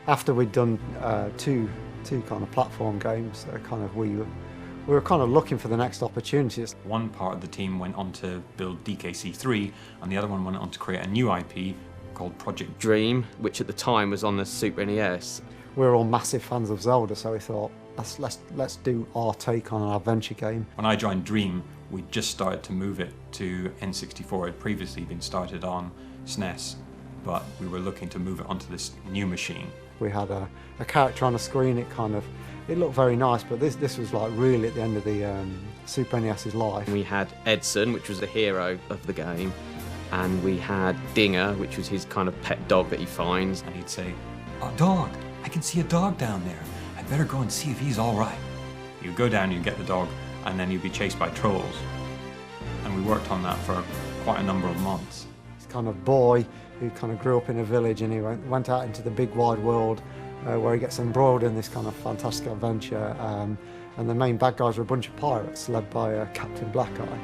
After we'd done two kind of platform games, we were kind of looking for the next opportunities. One part of the team went on to build DKC3, and the other one went on to create a new IP called Project Dream, which at the time was on the Super NES. We were all massive fans of Zelda, so we thought, let's do our take on an adventure game. When I joined Dream, we just started to move it to N64. It had previously been started on SNES, but we were looking to move it onto this new machine. We had a character on the screen. It looked very nice, but this was like really at the end of the Super NES's life. We had Edson, which was the hero of the game, and we had Dinger, which was his kind of pet dog that he finds. And he'd say, "Oh, dog, I can see a dog down there. I better go and see if he's all right." You'd go down, you'd get the dog, and then you'd be chased by trolls. And we worked on that for quite a number of months. This kind of boy who kind of grew up in a village, and he went out into the big wide world where he gets embroiled in this kind of fantastic adventure. And the main bad guys were a bunch of pirates led by Captain Black Eye.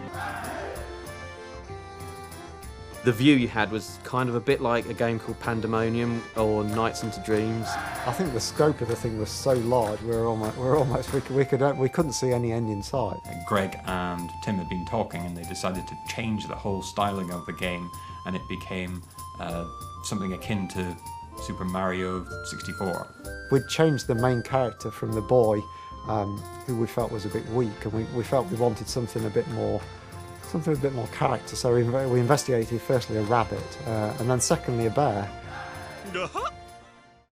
The view you had was kind of a bit like a game called Pandemonium or Nights into Dreams. I think the scope of the thing was so large, we couldn't see any end in sight. Greg and Tim had been talking, and they decided to change the whole styling of the game, and it became something akin to Super Mario 64. We'd changed the main character from the boy, who we felt was a bit weak, and we felt we wanted something a bit more character. So we investigated firstly a rabbit, and then secondly a bear.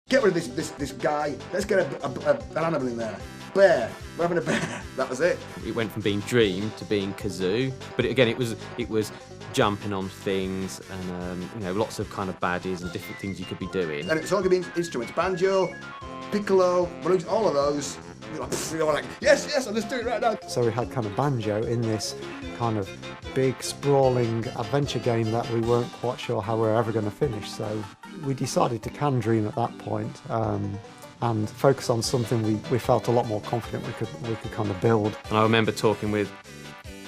Get rid of this guy. Let's get an animal in there. Bear. We're having a bear. That was it. It went from being Dream to being Kazoo, but again, it was jumping on things and lots of kind of baddies and different things you could be doing. And it's all going to be instruments: banjo, piccolo, all of those. You're like, yes, I'll just do it right now. So we had kind of banjo in this kind of big, sprawling adventure game that we weren't quite sure how we were ever going to finish. So we decided to can Dream at that point, and focus on something we felt a lot more confident we could kind of build. And I remember talking with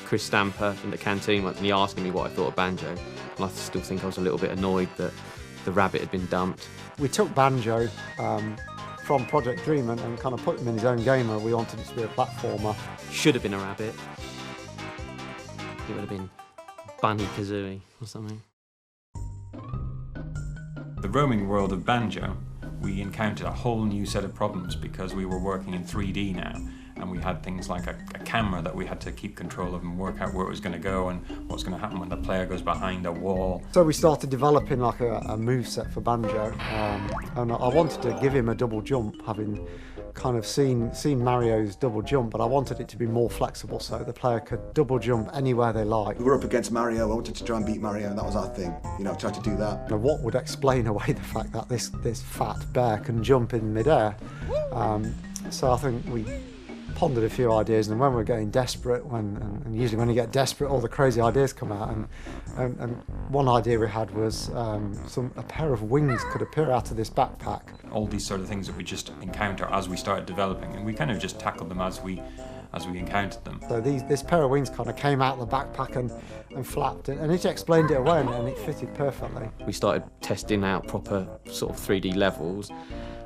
Chris Stamper in the canteen, and he asking me what I thought of banjo, and I still think I was a little bit annoyed that the rabbit had been dumped. We took banjo from Project Dream and kind of put him in his own game, and we wanted it to be a platformer. Should have been a rabbit. It would have been Bunny Kazooie or something. The roaming world of banjo, we encountered a whole new set of problems because we were working in 3D now, and we had things like a camera that we had to keep control of and work out where it was going to go and what's going to happen when the player goes behind a wall. So we started developing like a move set for banjo, and I wanted to give him a double jump, having kind of seen Mario's double jump, but I wanted it to be more flexible so the player could double jump anywhere they like. We were up against Mario. I wanted to try and beat Mario, and that was our thing. Try to do that. Now, what would explain away the fact that this fat bear can jump in midair? So I think we pondered a few ideas, and when we're getting desperate, and usually when you get desperate, all the crazy ideas come out. And one idea we had was a pair of wings could appear out of this backpack. All these sort of things that we just encounter as we started developing, and we kind of just tackled them as we as we encountered them. So this pair of wings kind of came out of the backpack and flapped, and it explained it away, and it fitted perfectly. We started testing out proper sort of 3D levels,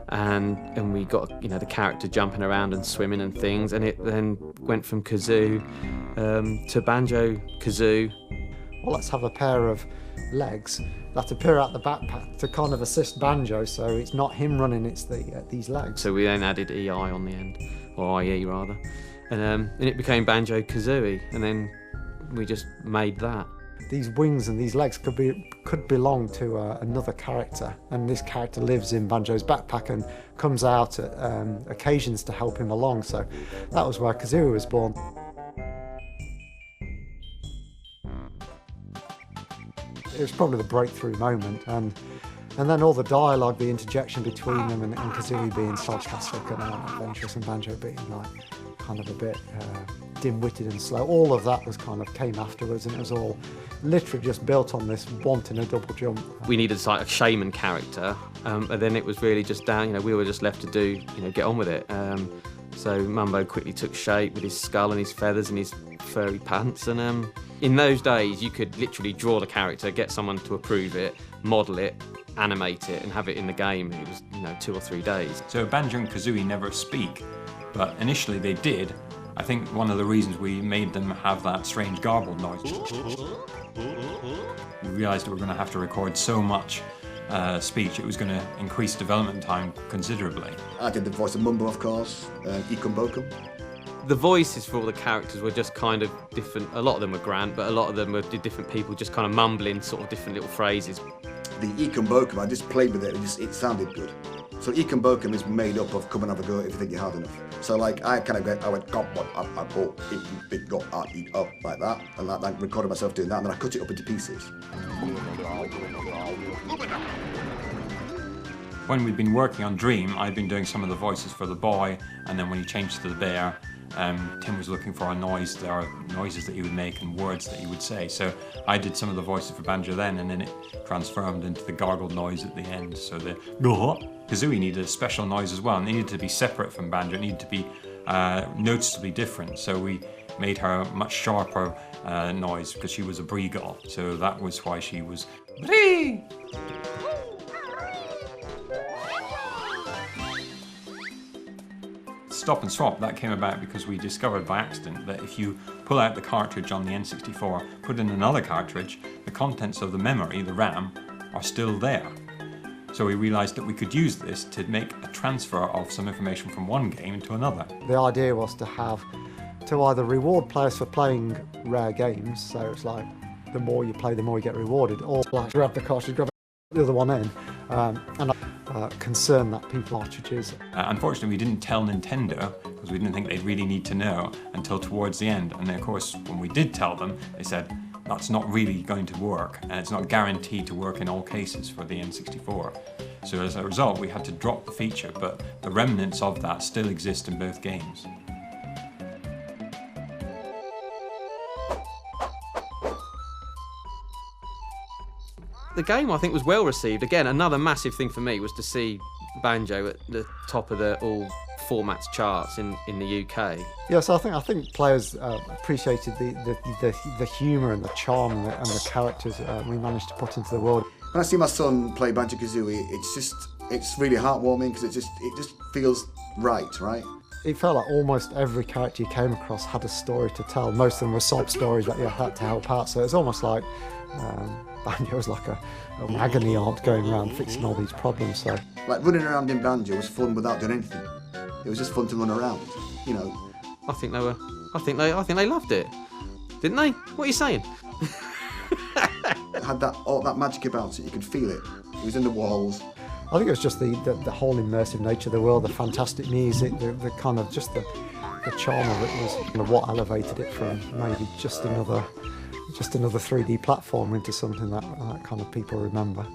and we got the character jumping around and swimming and things, and it then went from Kazoo to Banjo-Kazoo. Well, let's have a pair of legs that appear out the backpack to kind of assist Banjo, so it's not him running, it's these legs. So we then added EI on the end, or IE rather, and it became Banjo-Kazooie, and then we just made that. These wings and these legs could belong to another character, and this character lives in Banjo's backpack and comes out at occasions to help him along, so that was where Kazooie was born. It was probably the breakthrough moment, and then all the dialogue, the interjection between them, and Kazooie being sarcastic and adventurous, and Banjo being like kind of a bit dim-witted and slow. All of that was kind of came afterwards, and it was all literally just built on this wanting a double jump. We needed like a shaman character, and then it was really just down. We were just left to do, get on with it. So Mumbo quickly took shape with his skull and his feathers and his furry pants, and in those days you could literally draw the character, get someone to approve it, model it, animate it, and have it in the game. It was 2 or 3 days. So Banjo and Kazooie never speak, but initially they did. I think one of the reasons we made them have that strange garbled noise. We realised that we were going to have to record so much speech, it was going to increase development time considerably. I did the voice of Mumbo, of course, Ikum Bokum. The voices for all the characters were just kind of different. A lot of them were Grant, but a lot of them were different people just kind of mumbling sort of different little phrases. The Ikum Bokum, I just played with it, it sounded good. So Ikum Bokum is made up of come and have a go if you think you're hard enough. So like I went got what I bought it got up like that, and I recorded myself doing that, and then I cut it up into pieces. When we'd been working on Dream, I'd been doing some of the voices for the boy, and then when he changed to the bear, Tim was looking for a noise. There are noises that he would make and words that he would say. So I did some of the voices for Banjo then, and then it transformed into the gargled noise at the end. So the Kazooie needed a special noise as well, and it needed to be separate from Banjo. It needed to be noticeably different. So we made her a much sharper noise because she was a Breagull. So that was why she was Bree. Stop and Swap, that came about because we discovered by accident that if you pull out the cartridge on the N64, put in another cartridge, the contents of the memory, the RAM, are still there. So we realised that we could use this to make a transfer of some information from one game into another. The idea was to either reward players for playing rare games, so it's like the more you play, the more you get rewarded, or like grab the cartridge, grab the other one in, and concern that people cartridges. Unfortunately, we didn't tell Nintendo because we didn't think they'd really need to know until towards the end. And then, of course, when we did tell them, they said that's not really going to work, and it's not guaranteed to work in all cases for the N64. So as a result, we had to drop the feature, but the remnants of that still exist in both games. The game, I think, was well received. Again, another massive thing for me was to see Banjo at the top of the all formats charts in the UK. Yes, I think players appreciated the humour and the charm and the characters we managed to put into the world. When I see my son play Banjo-Kazooie, it's really heartwarming because it just feels right. It felt like almost every character you came across had a story to tell. Most of them were sob stories that you had to help out, so it's almost like Banjo was like an agony aunt going around fixing all these problems. So, like running around in Banjo was fun without doing anything. It was just fun to run around, I think they loved it, didn't they? What are you saying? It had all that magic about it. You could feel it. It was in the walls. I think it was just the whole immersive nature of the world, the fantastic music, the kind of just the charm of it was what elevated it from maybe just another 3D platform into something that kind of people remember.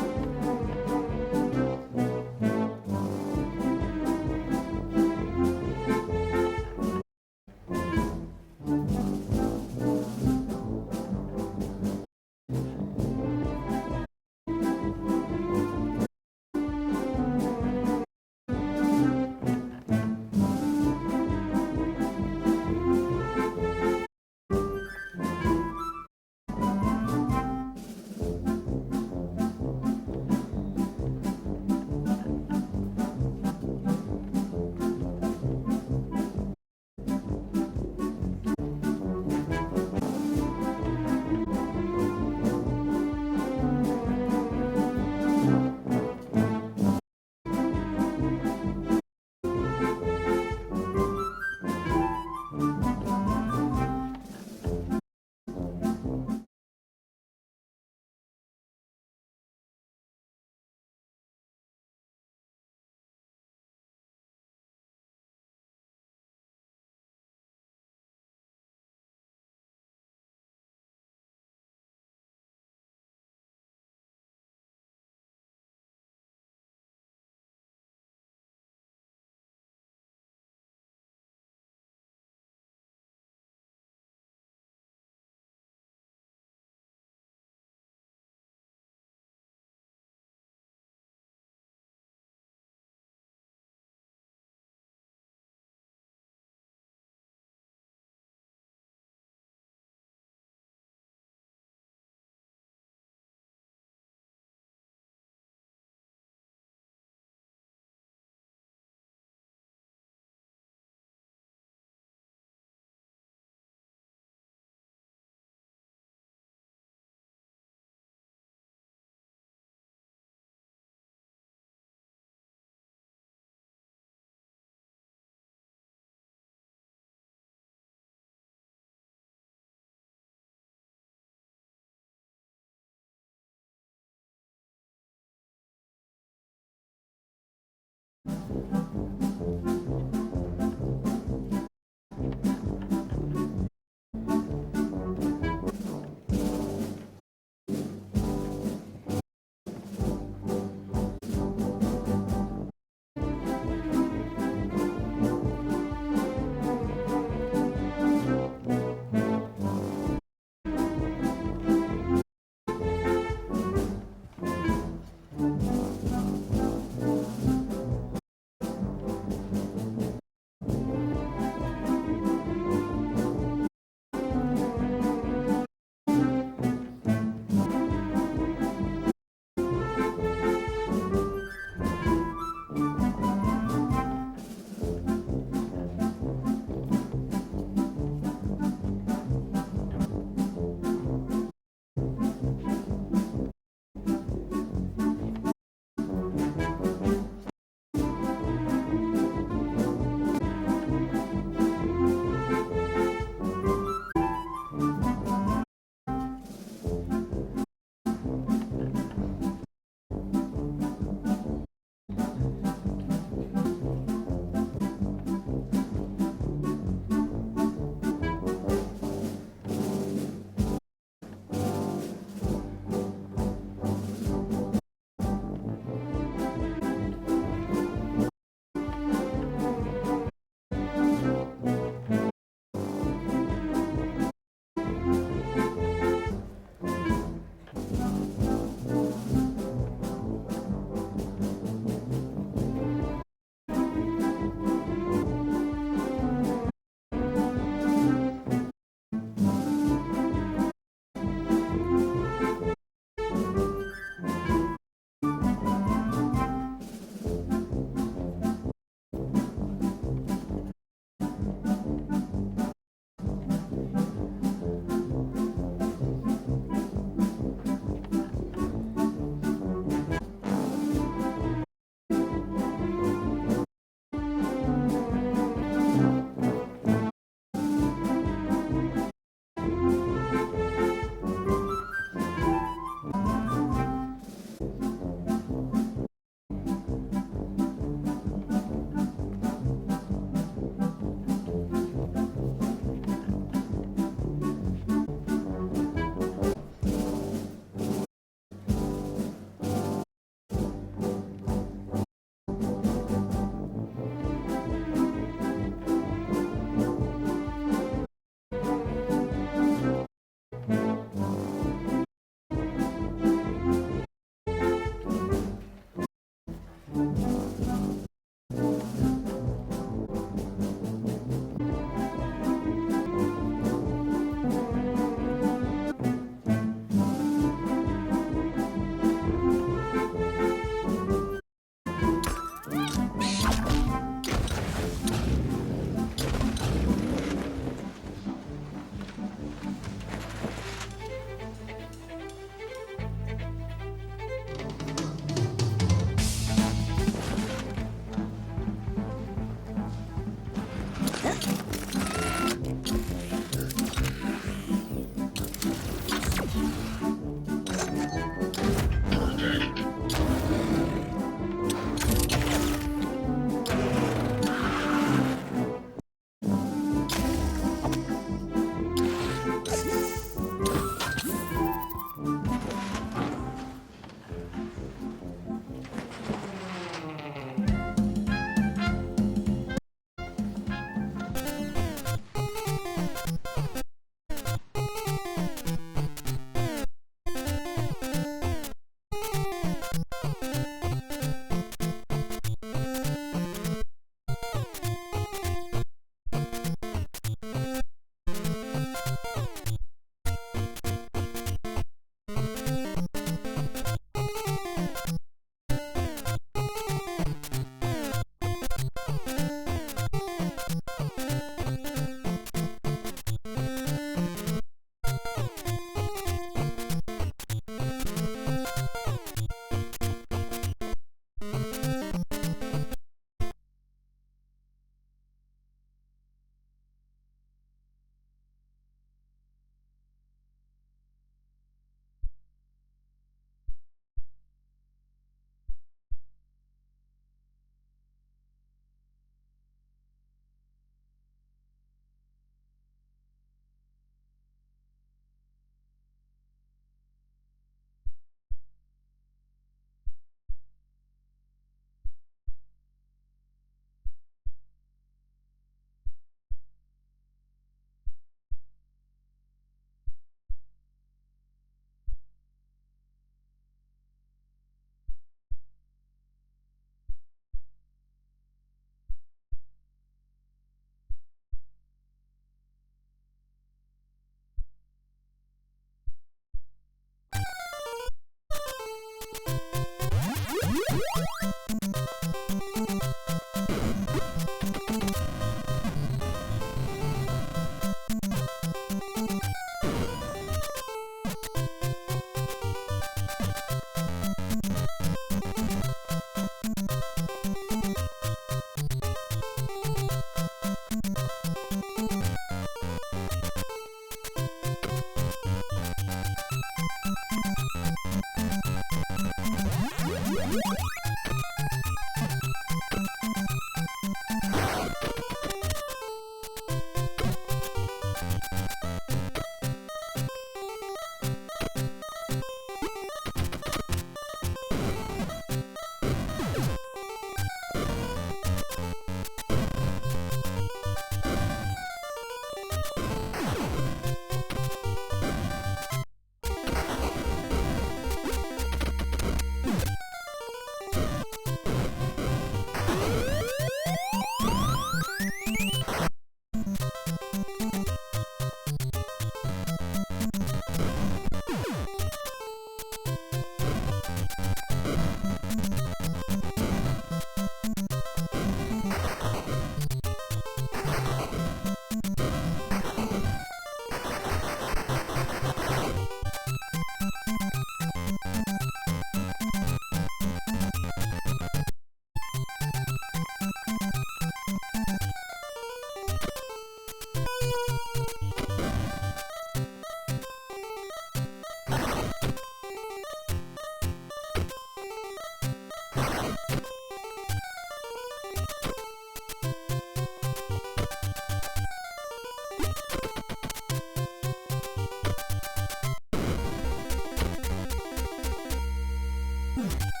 Hmm.